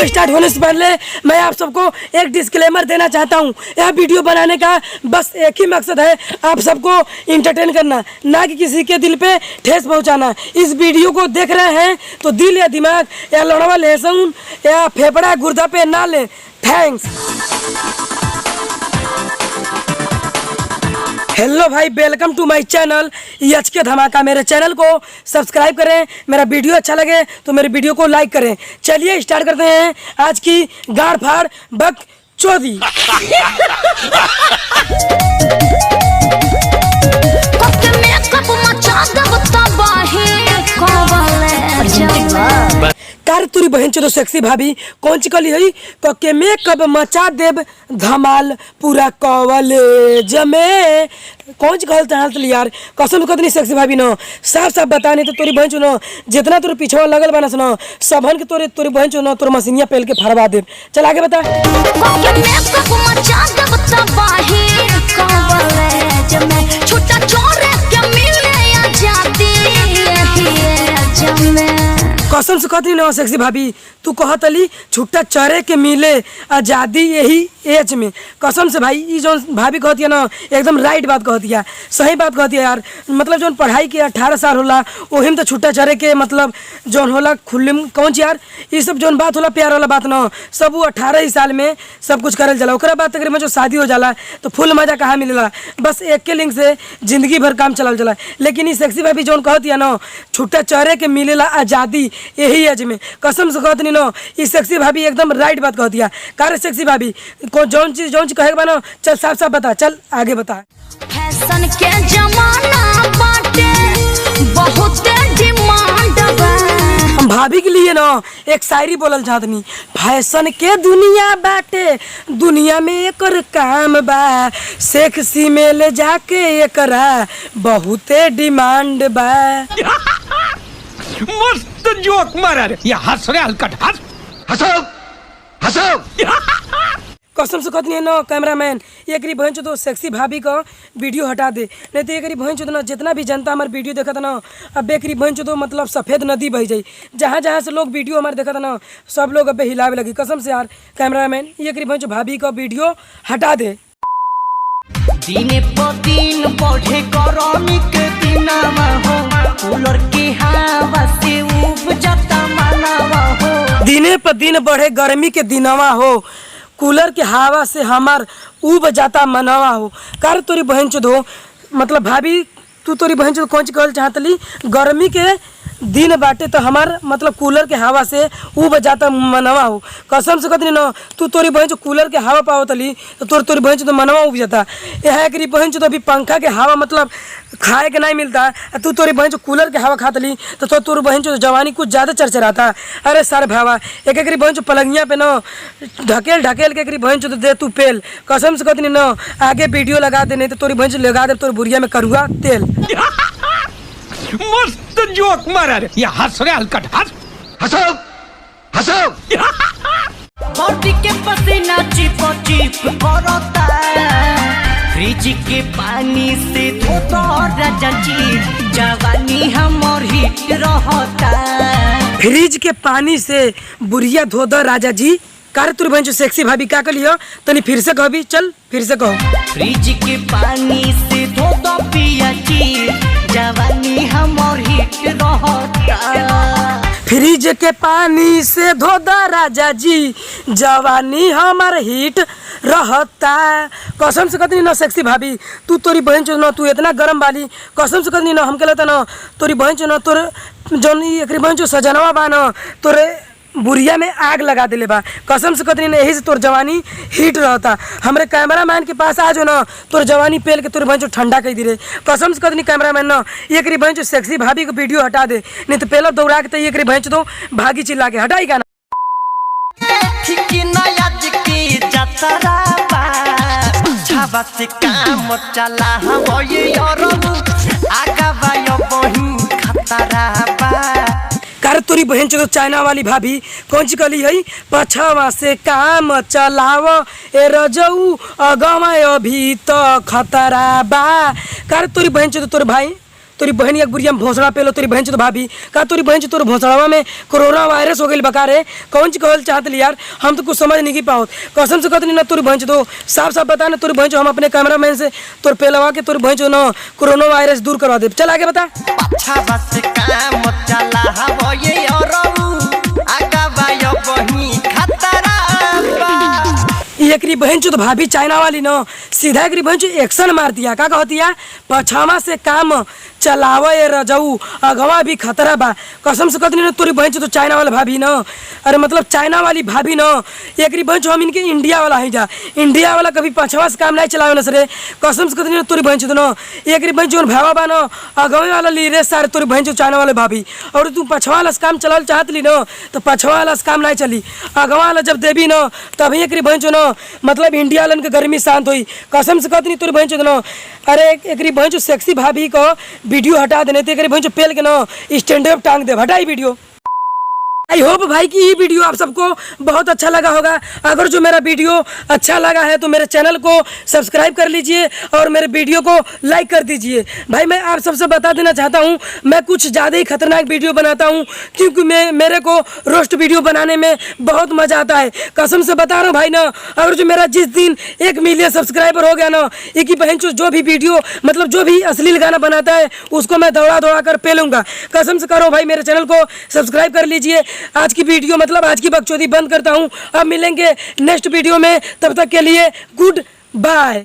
Video start होने से पहले मैं आप सबको एक डिस्क्लेमर देना चाहता हूँ। यह वीडियो बनाने का बस एक ही मकसद है, आप सबको इंटरटेन करना, ना कि किसी के दिल पे ठेस पहुँचाना। इस वीडियो को देख रहे हैं तो दिल या दिमाग या लड़वा लहसुन या फेफड़ा गुर्दा पे ना ले। थैंक्स। हेलो भाई, वेलकम टू माय चैनल यच के धमाका। मेरे चैनल को सब्सक्राइब करें, मेरा वीडियो अच्छा लगे तो मेरे वीडियो को लाइक करें। चलिए स्टार्ट करते हैं आज की गाड़ फाड़ बक चोदी। कार तुरी बहन चलो सेक्सी भाभी कौन ची कली है कके में कब मचा देव धमाल पूरा कॉलेज में। कौन ची कहल चाहत यार, कसम कतनी सेक्सी भाभी न साफ साफ बताने तो तोरी बहन चुनो जितना तोरे पीछे लगल बना सुनो सबन के तोरी बहन चुनो तोर मशीनिया पेल के फरवा दे। चल आगे बता। कसम से कहती ना सेक्सी भाभी, तू कहतली छुट्टा चरे के मिले आज़ादी यही एज में। कसम से भाई ये जो भाभी कहती है ना एकदम राइट बात कहती है, सही बात कहती है यार। मतलब जो पढ़ाई के 18 साल होला वही में तो छुट्टा चरे के मतलब जो होला खुले कौन ची यार, ये सब जो बात होला प्यार वाला बात ना सब वो 18 ही साल में सब कुछ करल जाला। ओकरा बात अगर में जो शादी हो जाला तो फुल मजा कहाँ मिलेला, बस एक के लिंक से जिंदगी भर काम चलल जाला। लेकिन ये सेक्सी भाभी जो कहती है ना छुट्टा चरे के मिलेला आज़ादी यही एज में, कसम से कहती ना ये सेक्सी भाभी एकदम राइट बात कहती है। कार सेक्सी भाभी को जौन चीज कहे बना, चल साफ साफ बता, चल आगे बता। फैशन के जमाना बाटे बहुत डिमांड बा। भाभी के लिए ना एक शायरी बोलल चाहतनी, फैशन के दुनिया बाटे दुनिया में एकर काम बा, सेक्सी में ले जाके एकरा बहुते डिमांड बा। मस्त जोक मारा रे, ये हंस रे हलकट हंस, हंसो हंसो। कसम से कहती है ना कैमरामैन एक बहन चो तो सेक्सी भाभी का वीडियो हटा दे, नहीं तो एक बहन चो तो ना जितना भी जनता हमारे वीडियो देखा था ना अब एक बहन चो तो मतलब सफ़ेद नदी बह जाई। जहाँ जहाँ से लोग वीडियो हमारे देखा था ना सब लोग अब हिलावे लगी। कसम से यार कैमरामैन एक बहन चो भाभी का वीडियो हटा दे। दिने प दिन बढ़े गरमी के दिनमा हो, कूलर के हवा से उब जाता मनवा हो। दिने पर दिन बढ़े गर्मी के दिनवा हो, कूलर के हवा से हमार उब जाता मनवा हो। कार तोरी बहन चो दो मतलब भाभी तू तोरी बहन चो कौन ची कहल चाहतली गर्मी के दिन बाटे तो हमार मतलब कूलर के हवा से उब जाता मनवा हो। कसम से कहती ना तू तोरी बहन चो कूलर के हवा पावतली तो तोरी बहन चो तो मनवा उब जाता। यह एक बहन चो तो अभी पंखा के हवा मतलब खाए के नहीं मिलता, तू तोरी बहन चो कूलर के हवा खातली तो तोर बहन चो जवानी कुछ ज़्यादा चरचराता। अरे सारे भावा एक बहन चो पलंगिया पे ना ढकेल ढकेल के एक बहन चो तो दे तू पेल। कसम से कहती ना आगे वीडियो लगा दे, नहीं तो तोरी बहन चो लगा दे तोर बुढ़िया में करुआ तेल। मस्त जोक मारा रे, ये हंस रे हलकट हंस, हंसो हंसो। बॉडी के पसीना चिप चिप करता, फ्रिज के पानी से धोता राजा जी जवानी हमर हिट रहता। फ्रिज के पानी से बुढ़िया धो दो राजा जी। कार तुर बहन सेक्सी भाभी का कलियो तनी फिर से कहबी, चल फिर से कहो। फ्रिज के पानी से धो दो पिया जी जवानी हमर हिट रहता। फ्रिज के पानी से धो दो राजा जी जवानी हमार हिट रहता। कसम से कहती ना सेक्सी भाभी तू तोरी बहन चो ना तू इतना गरम वाली, कसम से कहती ना हमके लगता ना तोरी बहन चो ना तोर जौन एक बहन चो सजनवा बा ना तोरे बुढ़िया में आग लगा दिले बा। कसम से कहती ना यही से तोर जवानी हिट रहता। हमरे कैमरामैन के पास आ जो ना तोर जवानी पेल के तोर बहन चो ठंडा कह दी रे। कसम से कहती कैमरामैन ना एक बहन चो सेक्सी भाभी को वीडियो हटा दे, नहीं तो पहले दौड़ा के तो एक बहन चो तो भागी चिल्ला के हटाई का ना। छाबा से काम चला हो ये आगा बायो बही खतरा बा। कार तोरी बहन चो चाइना वाली भाभी कौन ची कली है पछवा से काम चलाव ए रजऊ अगवा अभी तो खतरा बा। कार तोरी बहन चो तोर भाई तोरी बहन एक बुढ़िया भोसड़ा पेलो तोरी बहन तो भाभी का तोरी बहन तोर भोसड़ावा में कोरोना वायरस हो गई बकारे कौन ची कहल चाहत ली यार हम तो कुछ समझ नहीं पाओ कसम से कहते नहीं ना तोरी बहन तो साफ साफ बता ना तोरी बहन हम अपने कैमरा मैन से तोर पेलवा के तोरी बहन ना कोरोना वायरस दूर करवा दे। चल आगे बता। अच्छा बस काम चला हवो ये औरऊ आगा बायो बही खतरा बा। एकरी बहन तो भाभी चाइना वाली न सीधा एकरी बहन एक्शन मार दिया का कहतिया पछावा से काम चलावे रजऊ अगवा भी खतरा बा। कसम से कहती न तोरी बहन तो चाइना वाला भाभी न अरे मतलब चाइना वाली भाभी न एकरी बहन हम इनके इंडिया वाला ही जा इंडिया वाला कभी पछवा से काम नहीं चलावे न सरे। कसम से कहती न तोरी बहन तो न एकरी बहन जो भावा बा न अगवे वाला ली रे सारे तोरी बहन चाइना वाले भाभी और तू पछवा वाला से काम चलाल चाहत ली न तो पछवा वाला से काम नहीं चली अगवा वाला जब देवी न तभी एकरी बहन जो न मतलब इंडिया वालन के गर्मी शांत हुई। कसम से कहती नहीं तोरी बहन न अरे एकरी बहन सेक्सी भाभी को वीडियो हटा देने थे एकरी बहन पेल के न स्टैंड अप टांग दे हटाई वीडियो। आई होप भाई कि ये वीडियो आप सबको बहुत अच्छा लगा होगा। अगर जो मेरा वीडियो अच्छा लगा है तो मेरे चैनल को सब्सक्राइब कर लीजिए और मेरे वीडियो को लाइक कर दीजिए। भाई मैं आप सबसे बता देना चाहता हूँ मैं कुछ ज़्यादा ही खतरनाक वीडियो बनाता हूँ क्योंकि मेरे को रोस्ट वीडियो बनाने में बहुत मज़ा आता है। कसम से बता रहा हूँ भाई ना अगर जो मेरा जिस दिन 1 मिलियन सब्सक्राइबर हो गया ना एक ही बहन जो भी वीडियो मतलब जो भी अश्लील गाना बनाता है उसको मैं दौड़ा दौड़ा कर पेलूंगा। कसम से करो भाई मेरे चैनल को सब्सक्राइब कर लीजिए। आज की वीडियो मतलब आज की बकचोदी बंद करता हूँ। अब मिलेंगे नेक्स्ट वीडियो में, तब तक के लिए गुड बाय।